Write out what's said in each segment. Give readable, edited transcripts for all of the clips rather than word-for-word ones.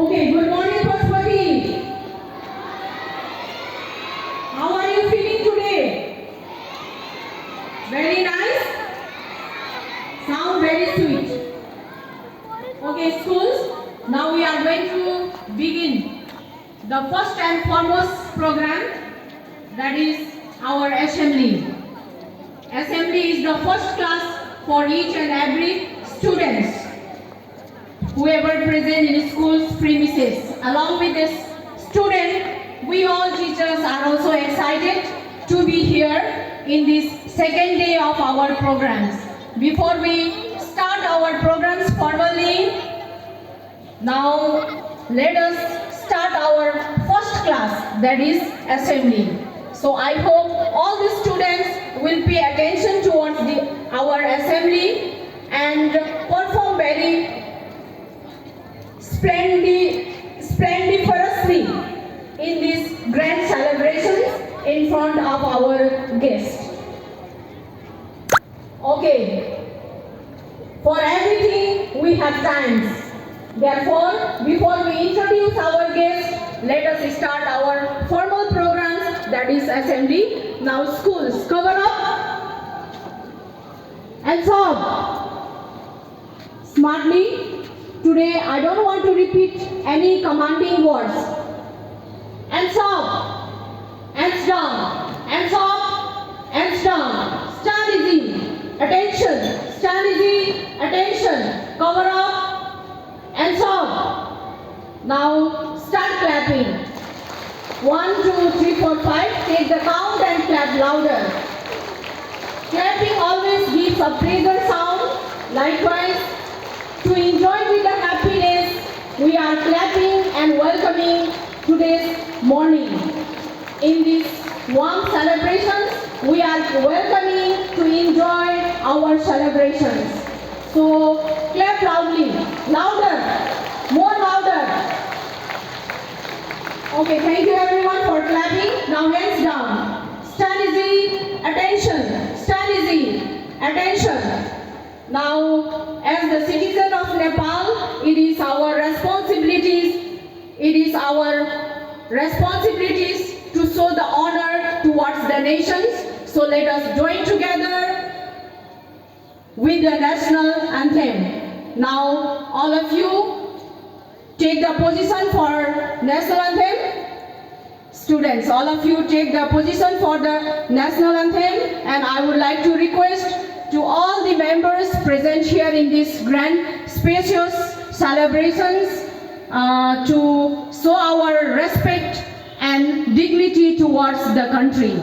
Okay, good morning, Pashupati. How are you feeling today? Very nice? Sound very sweet. Okay, schools, now we are going to begin the first and foremost program, that is our assembly. Assembly is the first class for each and every students, whoever present in school's premises. Along with this student, we all teachers are also excited to be here in this second day of our programs. Before we start our programs formally, now let us start our first class, that is assembly. So I hope all the students will pay attention towards our assembly and perform very splendiferously in these grand celebrations in front of our guests. Okay, for everything we have times. Therefore, before we introduce our guests, let us start our formal programs, that is assembly. Now schools, cover up and solve smartly. Today I don't want to repeat any commanding words. Hands up, hands down, hands up, hands down. Stand easy, attention, stand easy, attention. Cover up, hands up. Now start clapping. 1, 2, 3, 4, 5. Take the count and clap louder. Clapping always gives a bigger sound. Likewise, to enjoy with the happiness, we are clapping and welcoming today's morning. In these warm celebrations, we are welcoming to enjoy our celebrations. So clap loudly, louder, more louder. Okay, thank you everyone for clapping. Now hands down. Stand easy, attention. Stand easy, attention. Now, as the citizen of Nepal, it is our responsibilities to show the honor towards the nations. So let us join together with the national anthem. Now, all of you take the position for national anthem. Students, all of you take the position for the national anthem, and I would like to request to all the members present here in this grand, spacious celebrations to show our respect and dignity towards the country.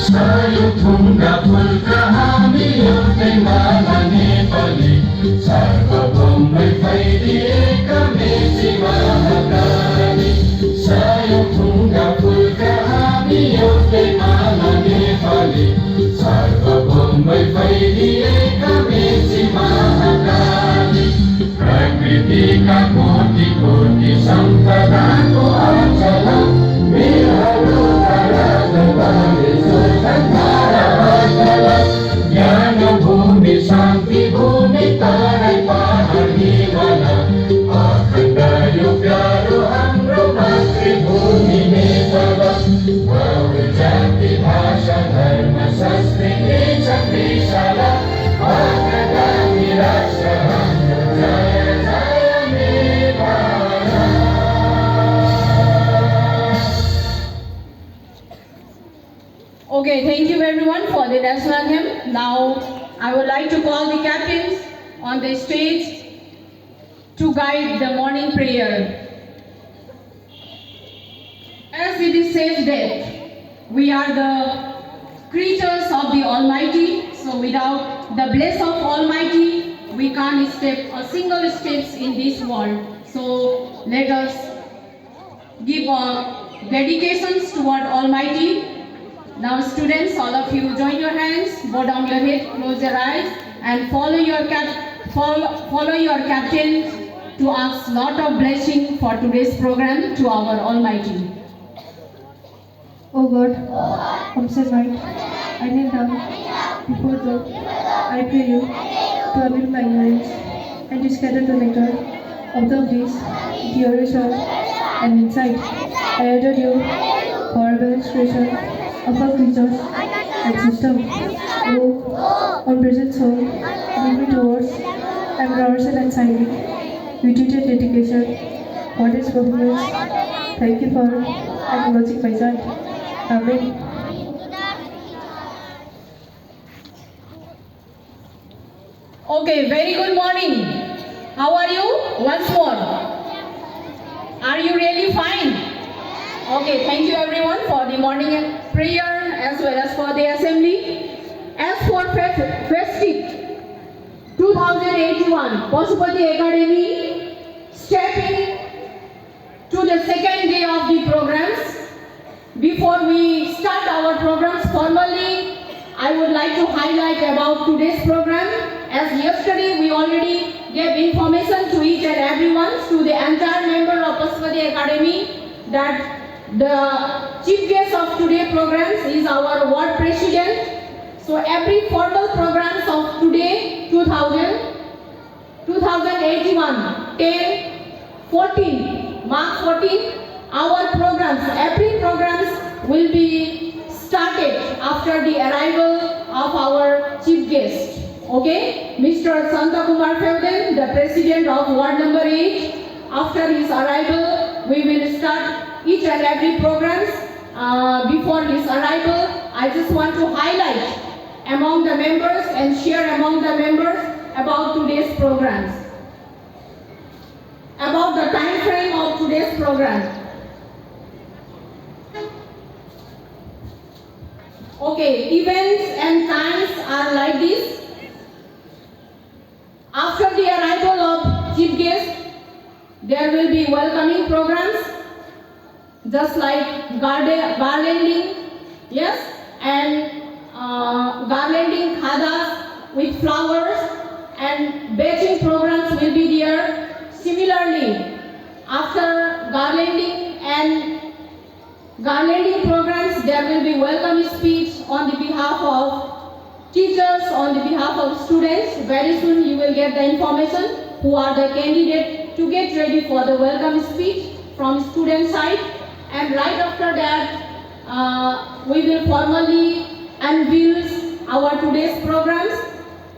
Sayuthunga pulka हामी एउटै माला नेपाली सार्वभौमै फैलिएका Mechi Mahakali Sayuthunga pulka हामी एउटै माला नेपाली सार्वभौमै फैलिएका मेची महाकाली प्रकृतिका कोटि कोटि सम्पदाको अचल वीरहरू ज्ञान भूमि शान्ति भूमि तराई पहाड हिमाल अखण्ड यो प्यारो हाम्रो मातृभूमि नेपाल बहु जाति भाषा धर्म संस्कृति छ विशाल अग्रगामी राष्ट्र हाम्रो जय जय Nepal. Okay, thank you everyone for the national anthem. Now, I would like to call the captains on the stage to guide the morning prayer. As it is said that we are the creatures of the Almighty, so without the bless of Almighty, we can't step a single steps in this world. So let us give our dedications toward Almighty. Now students, all of you join your hands, bow down your head, close your eyes and follow your captain to ask lot of blessing for today's program to our Almighty. O God, omniscient might, I kneel down before thee. I pray you to admit my ignorance and to scatter the nectar of the bliss, duration, and insight. I adore you for administration of our creatures and system. O omnipresent soul, lead me towards embracing and signing with and dedication for this performance. Thank you for acknowledging my son. Amen. Okay, very good morning. How are you? Once more. Are you really fine? Okay, thank you everyone for the morning prayer as well as for the assembly. As for festive 2081, Pasupati Academy stepping to the second day of the programs. Before we start our programs formally, I would like to highlight about today's program. As yesterday we already gave information to each and everyone, to the entire member of Pasupati Academy, that the chief guest of today's programs is our ward president. So every formal programs of today, 2081, 10, 14, March 14, our programs, every programs will be started after the arrival of our chief guest. Okay, Mr. Santa Kumar Feuden, the president of ward number 8. After his arrival, we will start each and every programs. Before his arrival, I just want to highlight among the members and share among the members about today's programs. About the time frame of today's program. Okay, events and times are like this. After the arrival of chief guest, there will be welcoming programs, just like garlanding, yes, and garlanding khadas with flowers, and batching programs will be there. Similarly, after garlanding programs, there will be welcome speech on the behalf of teachers, on the behalf of students. Very soon you will get the information who are the candidates to get ready for the welcome speech from student side. And right after that, we will formally unveil our today's programs,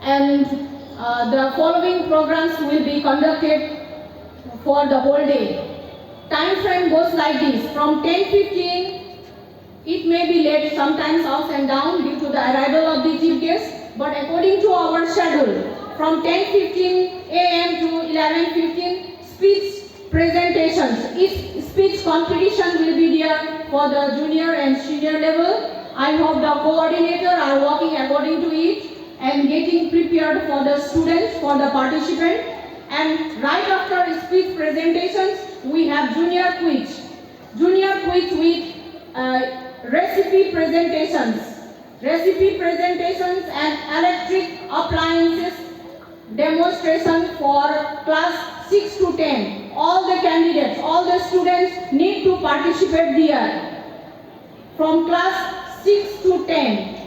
and the following programs will be conducted for the whole day. Time frame goes like this: from 10:15, it may be late, sometimes ups and down due to the arrival of the chief guest, but according to our schedule, from 10:15 a.m. to 11:15, speech presentations. Each speech competition will be there for the junior and senior level. I hope the coordinator are working according to it and getting prepared for the students, for the participant. And right after speech presentations, we have junior quiz. Junior quiz with recipe presentations and electric appliances demonstration for class 6 to 10. All the candidates, all the students need to participate there from class 6 to 10.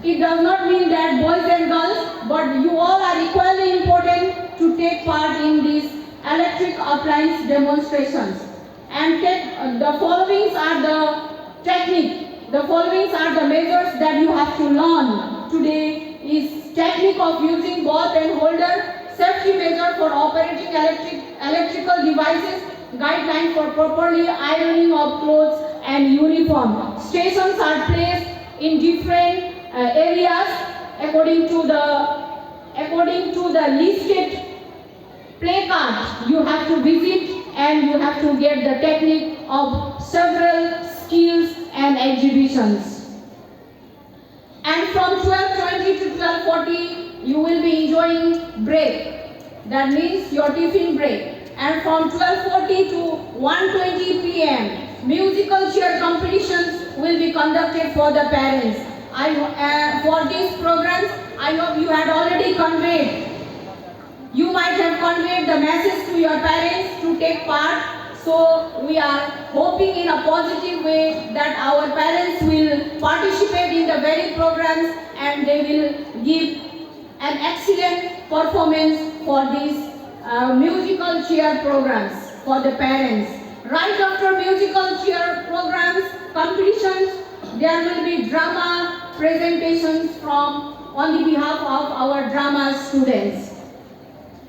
It does not mean that boys and girls, but you all are equally important to take part in these electric appliance demonstrations. And the followings are the technique. The followings are the measures that you have to learn today is technique of using bath and holder, safety measure for operating electrical devices, guideline for properly ironing of clothes and uniform. Stations are placed in different areas according to the listed placard. You have to visit and you have to get the technique of several skills and exhibitions. And from 12:20 to 12:40, you will be enjoying break. That means your tiffin break. And from 12:40 to 1:20 p.m., musical chair competitions will be conducted for the parents. For these programs, I hope you had already conveyed You might have conveyed the message to your parents to take part. So we are hoping in a positive way that our parents will participate in the very programs and they will give an excellent performance for these musical chair programs for the parents. Right after musical chair programs, competitions, there will be drama presentations on the behalf of our drama students.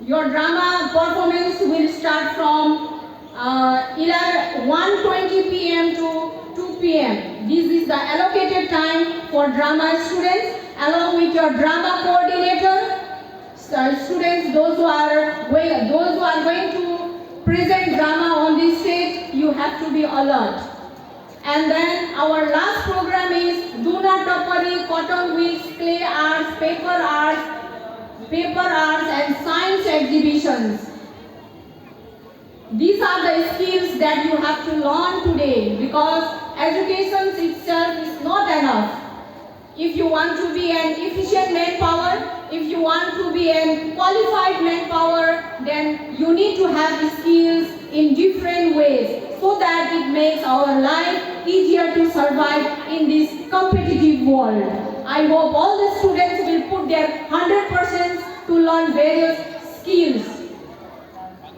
Your drama performance will start from 1:20 p.m. to 2 p.m. This is the allocated time for drama students, along with your drama coordinator. Students, those who are going to present drama on this stage, you have to be alert. And then our last program is Duna Tapari, Cotton Weeks, Clay Arts, Paper Arts and Science exhibitions. These are the skills that you have to learn today, because education itself is not enough. If you want to be an efficient manpower, if you want to be a qualified manpower, then you need to have skills in different ways so that it makes our life easier to survive in this competitive world. I hope all the students will put their 100% to learn various skills,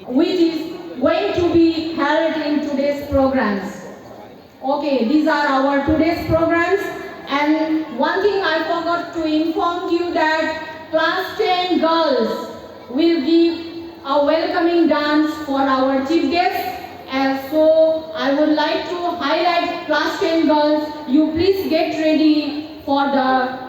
which is going to be held in today's programs. Okay, these are our today's programs. And one thing I forgot to inform you that class 10 girls will give a welcoming dance for our chief guest. And so I would like to highlight class 10 girls. You please get ready for the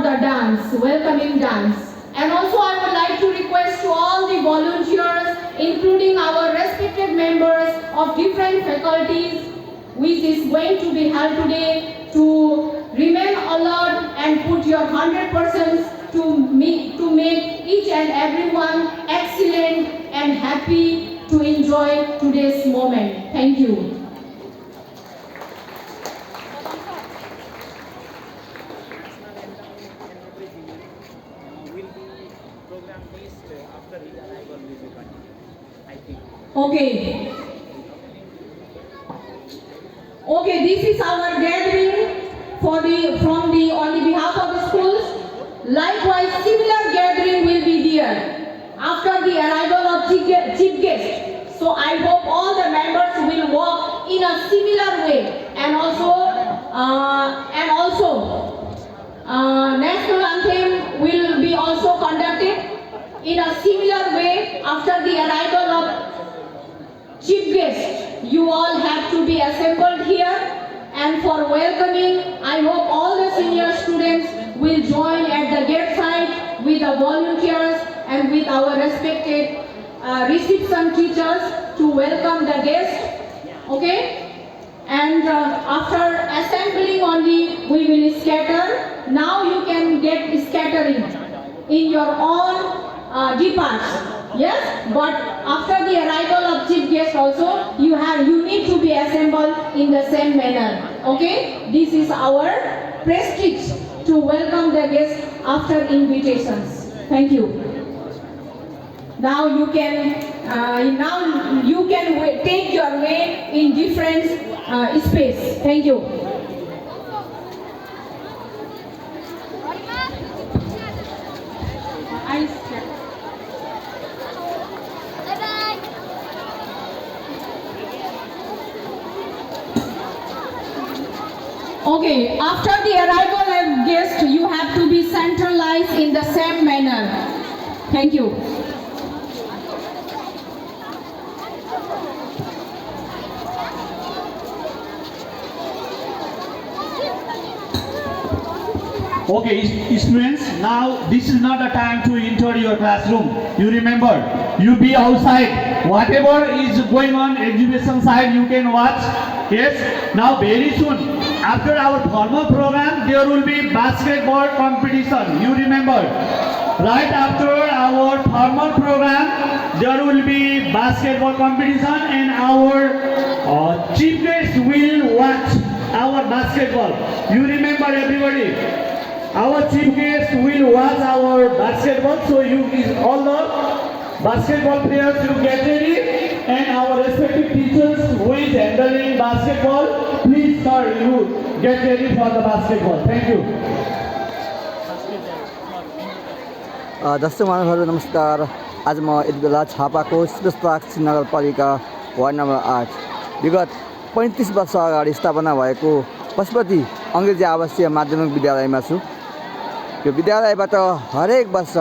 dance, welcoming dance. And also I would like to request to all the volunteers, including our respected members of different faculties, which is going to be held today, to remain alert and put your 100% to make each and everyone excellent and happy to enjoy today's moment. Thank you. Okay. Okay, this is our gathering on the behalf of the schools. Likewise, similar gathering will be there after the arrival of chief guest. So I hope all the members will walk in a similar way, and also national anthem will be also conducted in a similar way after the arrival of chief guest. You all have to be assembled here, and for welcoming, I hope all the senior students will join at the gate side with the volunteers and with our respected reception teachers to welcome the guest. Okay? And after assembling only, we will scatter. Now you can get scattering in your own departs. Yes, but after the arrival of chief guest also, you need to be assembled in the same manner. Okay, this is our prestige to welcome the guests after invitations. Thank you. Now you can take your way in different space. Thank you. Okay, after the arrival of guests, you have to be centralized in the same manner. Thank you. Okay, students, now this is not the time to enter your classroom. You remember, you be outside. Whatever is going on exhibition side, you can watch. Yes, now very soon, after our formal program, there will be basketball competition. You remember, right after our formal program, there will be basketball competition, and our chief guest will watch our basketball. You remember, everybody, our chief guest will watch our basketball. So you is all the Basketball players, you get ready, and our respective teachers who is handling basketball, please sir, you get ready for the basketball. Thank you. दर्शक महानुभावहरू नमस्कार। आज म यति बेला छापाको शीतलपाक्षी नगरपालिका ward number 8 विगत 35 वर्ष अगाडि स्थापना भएको पशुपति अङ्ग्रेजी आवासीय माध्यमिक विद्यालयमा छु। यो विद्यालयबाट हरेक वर्ष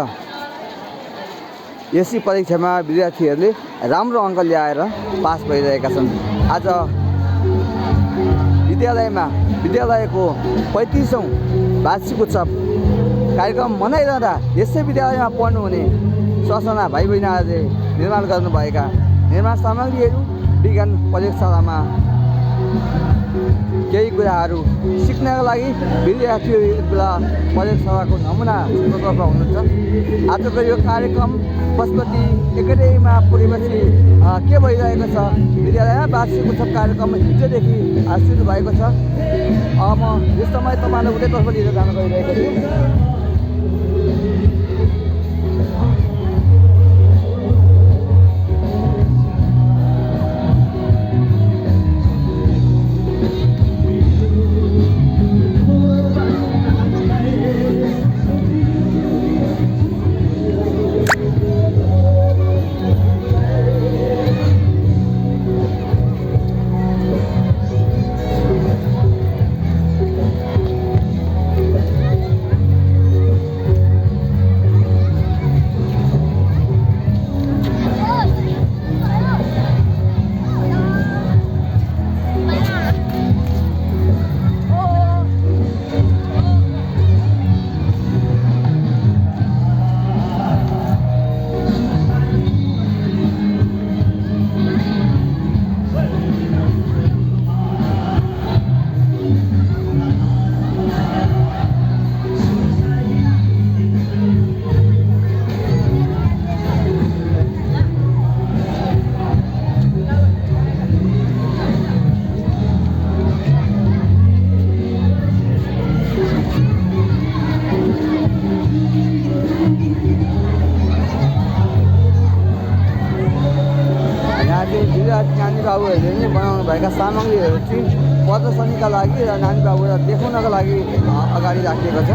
एससी परीक्षामा विद्यार्थीहरूले राम्रो अङ्क ल्याएर पास भइरहेका छन्। आज विद्यालयको 35औं वार्षिक उत्सव कार्यक्रम मनाइरहँदा यसै विद्यालयमा पढ्नुहुने ससाना भाइ बहिनीहरूले निर्माण गर्नुभएका निर्माण सामग्रीहरू विज्ञान प्रयोगशालामा केही कुराहरू सिक्नका लागि विद्यार्थीहरू यति बेला प्रयोगशालाको नमुना सिक्नतर्फ हुनुहुन्छ। आजको यो कार्यक्रम पशुपति एकाडेमीमा पुगेपछि के भइरहेको छ, विद्यालयमा वार्षिक उत्सव कार्यक्रम हिजोदेखि सुरु भएको छ। म यस समय तपाईँलाई उतैतर्फ लिएर जान गइरहेको छु। नानी बाबुहरूले नै बनाउनु भएका सामग्रीहरू चाहिँ प्रदर्शनीका लागि र नानी बाबुलाई देखाउनका लागि अगाडि राखिएको छ।